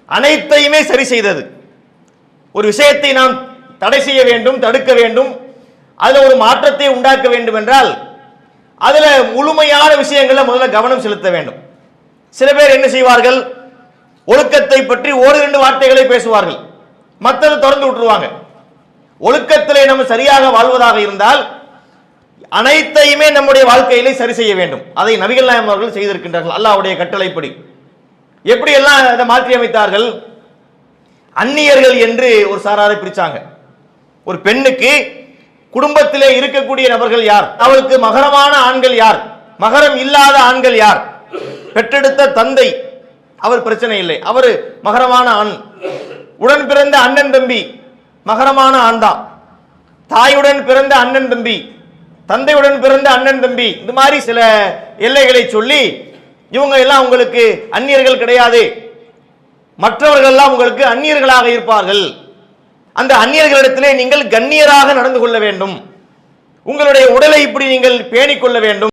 அனைத்தையுமே சரி செய்தது. ஒரு விஷயத்தை நாம் தடை செய்ய வேண்டும், தடுக்க வேண்டும், அதுல ஒரு மாற்றத்தை உண்டாக்க வேண்டும் என்றால் அதுல முழுமையான விஷயங்களை முதல்ல கவனம் செலுத்த வேண்டும். சில பேர் என்ன செய்வார்கள், ஒழுக்கத்தை பற்றி ஒரு இரண்டு வார்த்தைகளை பேசுவார்கள், மற்றதை திறந்து விட்டுருவாங்க. ஒழுக்கத்திலே நம்ம சரியாக வாழ்வதாக இருந்தால் அனைத்தையுமே நம்முடைய வாழ்க்கையிலே சரி செய்ய வேண்டும். அதை நபிகள் நாயகம் அவர்கள் செய்திருக்கின்றார்கள் அல்லாஹ்வுடைய கட்டளைப்படி. எப்படி எல்லாம் அதை மாற்றி அமைத்தார்கள்? அந்நியர்கள் என்று ஒரு சாராரை பிரிச்சாங்க. ஒரு பெண்ணுக்கு குடும்பத்திலே இருக்கக்கூடிய நபர்கள் யார், அவளுக்கு மகரமான ஆண்கள் யார், மகரம் இல்லாத ஆண்கள் யார், பெற்றெடுத்த தந்தை அவர் பிரச்சனை இல்லை, அவர் மகரமான ஆண், உடன் பிறந்த அண்ணன் தம்பி மகரமான ஆண் தான், தாயுடன் பிறந்த அண்ணன் தம்பி, தந்தையுடன் பிறந்த அண்ணன் தம்பி, இந்த மாதிரி சில எல்லைகளை சொல்லி இவங்க எல்லாம் உங்களுக்கு அந்நியர்கள் கிடையாது, மற்றவர்கள் எல்லாம் உங்களுக்கு அந்நியர்களாக இருப்பார்கள், அந்த அந்நியர்களிடத்திலே நீங்கள் கண்ணியராக நடந்து கொள்ள வேண்டும், உங்களுடைய உடலை இப்படி நீங்கள் பேணிக் கொள்ள வேண்டும்.